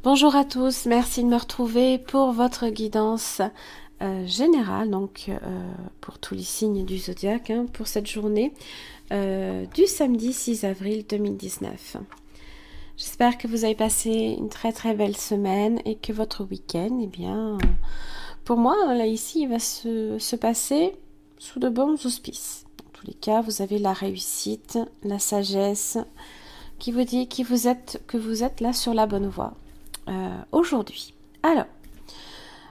Bonjour à tous, merci de me retrouver pour votre guidance générale, donc pour tous les signes du zodiaque, pour cette journée du samedi 6 avril 2019. J'espère que vous avez passé une très belle semaine et que votre week-end, eh bien, pour moi, là ici, il va se passer sous de bons auspices. Dans tous les cas, vous avez la réussite, la sagesse qui vous dit que vous êtes là sur la bonne voie. Aujourd'hui. Alors,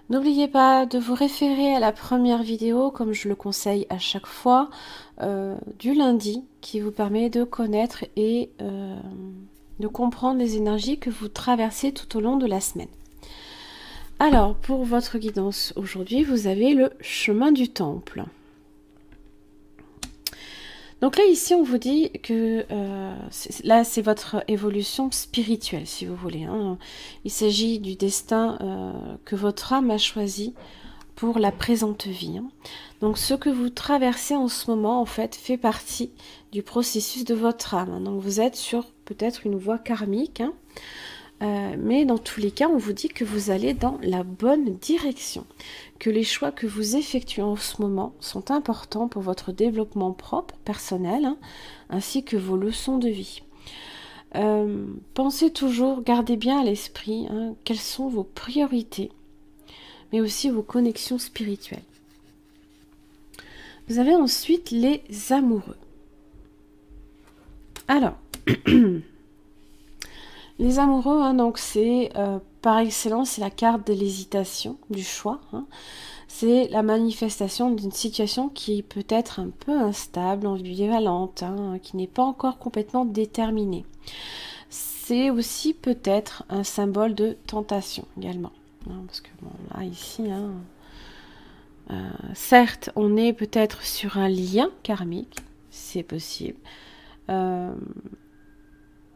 n'oubliez pas de vous référer à la première vidéo, comme je le conseille à chaque fois, du lundi, qui vous permet de connaître et de comprendre les énergies que vous traversez tout au long de la semaine. Alors, pour votre guidance aujourd'hui, vous avez le chemin du temple. Donc là, ici, on vous dit que là, c'est votre évolution spirituelle, si vous voulez. Il s'agit du destin que votre âme a choisi pour la présente vie. Donc, ce que vous traversez en ce moment, en fait, fait partie du processus de votre âme. Donc, vous êtes sur peut-être une voie karmique, mais dans tous les cas, on vous dit que vous allez dans la bonne direction, que les choix que vous effectuez en ce moment sont importants pour votre développement propre, personnel, ainsi que vos leçons de vie. Pensez toujours, gardez bien à l'esprit quelles sont vos priorités, mais aussi vos connexions spirituelles. Vous avez ensuite les amoureux. Alors, les amoureux, donc c'est par excellence, c'est la carte de l'hésitation, du choix. C'est la manifestation d'une situation qui peut être un peu instable, ambivalente, qui n'est pas encore complètement déterminée. C'est aussi peut-être un symbole de tentation également. Parce que bon, là, ici, certes, on est peut-être sur un lien karmique, c'est possible.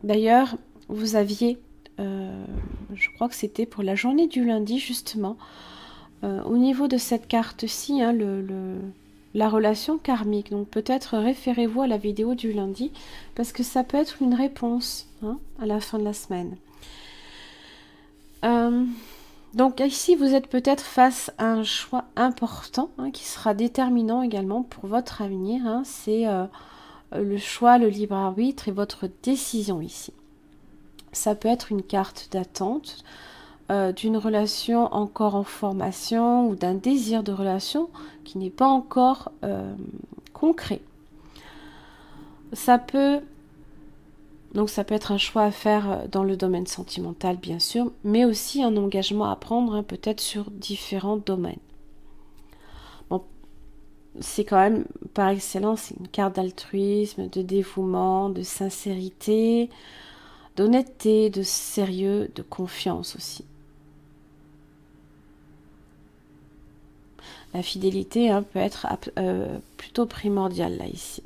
D'ailleurs, vous aviez, je crois que c'était pour la journée du lundi justement, au niveau de cette carte-ci, la relation karmique. Donc peut-être référez-vous à la vidéo du lundi, parce que ça peut être une réponse à la fin de la semaine. Donc ici, vous êtes peut-être face à un choix important qui sera déterminant également pour votre avenir. C'est le choix, le libre arbitre et votre décision ici. Ça peut être une carte d'attente, d'une relation encore en formation ou d'un désir de relation qui n'est pas encore concret. Ça peut être un choix à faire dans le domaine sentimental, bien sûr, mais aussi un engagement à prendre peut-être sur différents domaines. Bon, c'est quand même par excellence une carte d'altruisme, de dévouement, de sincérité, d'honnêteté, de sérieux, de confiance aussi. La fidélité peut être plutôt primordiale là ici.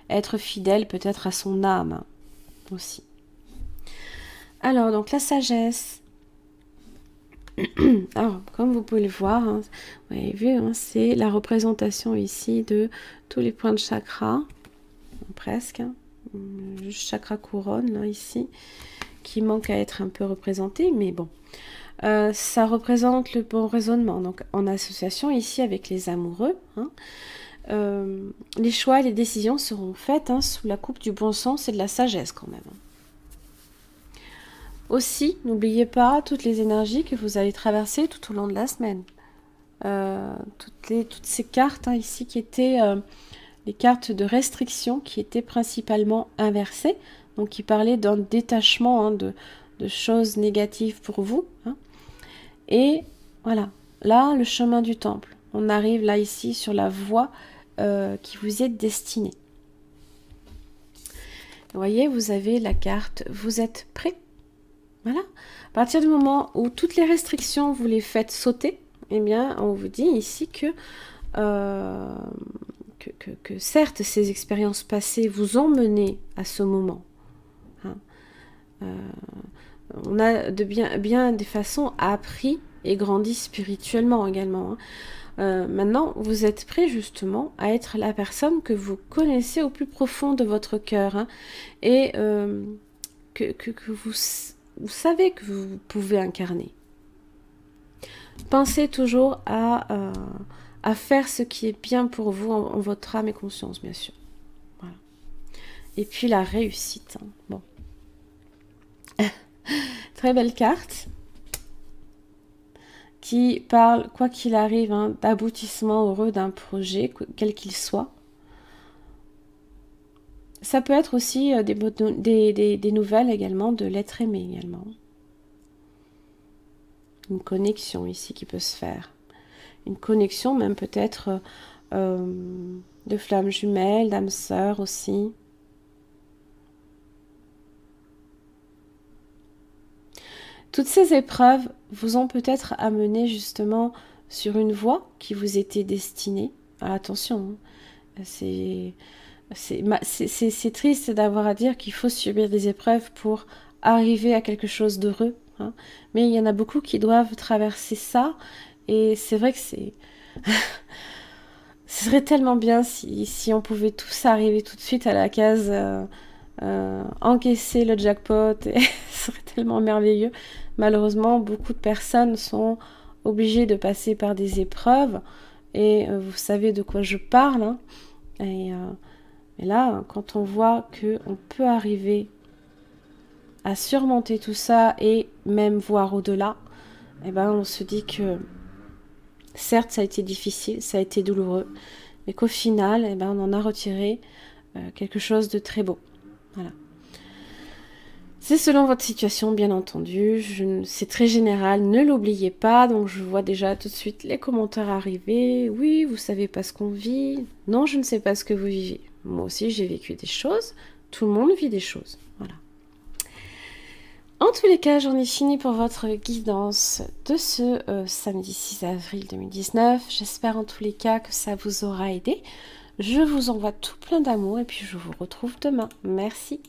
Être fidèle peut-être à son âme aussi. Alors, donc la sagesse. Alors, comme vous pouvez le voir, vous avez vu, c'est la représentation ici de tous les points de chakra, presque. Le chakra couronne là ici qui manque à être un peu représenté, mais bon, ça représente le bon raisonnement, donc en association ici avec les amoureux. Les choix et les décisions seront faites sous la coupe du bon sens et de la sagesse quand même. Aussi, n'oubliez pas toutes les énergies que vous allez traverser tout au long de la semaine. Toutes ces cartes ici qui étaient les cartes de restriction, qui étaient principalement inversées, donc qui parlaient d'un détachement de choses négatives pour vous. Et voilà, là, le chemin du temple. On arrive là ici sur la voie qui vous est destinée. Vous voyez, vous avez la carte, vous êtes prêt. Voilà. À partir du moment où toutes les restrictions, vous les faites sauter, eh bien, on vous dit ici que certes, ces expériences passées vous ont mené à ce moment. Hein. On a de bien des façons appris et grandi spirituellement également. Hein. Maintenant, vous êtes prêt justement à être la personne que vous connaissez au plus profond de votre cœur, hein, et que vous savez que vous pouvez incarner. Pensez toujours à faire ce qui est bien pour vous en votre âme et conscience, bien sûr. Voilà. Et puis la réussite. Hein. Bon. Très belle carte qui parle, quoi qu'il arrive, hein, d'aboutissement heureux d'un projet, quel qu'il soit. Ça peut être aussi des nouvelles également de l'être aimé également. Une connexion ici qui peut se faire. Une connexion même peut-être de flammes jumelles, d'âmes sœurs aussi. Toutes ces épreuves vous ont peut-être amené justement sur une voie qui vous était destinée. Ah, attention, hein. C'est triste d'avoir à dire qu'il faut subir des épreuves pour arriver à quelque chose d'heureux. Hein. Mais il y en a beaucoup qui doivent traverser ça. Et c'est vrai que ce serait tellement bien si on pouvait tous arriver tout de suite à la case encaisser le jackpot. Et ce serait tellement merveilleux. Malheureusement, beaucoup de personnes sont obligées de passer par des épreuves. Et vous savez de quoi je parle. Hein. Et là, quand on voit qu'on peut arriver à surmonter tout ça et même voir au-delà, eh ben, on se dit que certes, ça a été difficile, ça a été douloureux, mais qu'au final, eh ben, on en a retiré quelque chose de très beau. Voilà. C'est selon votre situation, bien entendu. C'est très général, ne l'oubliez pas. Donc, je vois déjà tout de suite les commentaires arriver. Oui, vous savez pas ce qu'on vit. Non, je ne sais pas ce que vous vivez. Moi aussi, j'ai vécu des choses. Tout le monde vit des choses. Voilà. En tous les cas, j'en ai fini pour votre guidance de ce samedi 6 avril 2019. J'espère en tous les cas que ça vous aura aidé. Je vous envoie tout plein d'amour et puis je vous retrouve demain. Merci.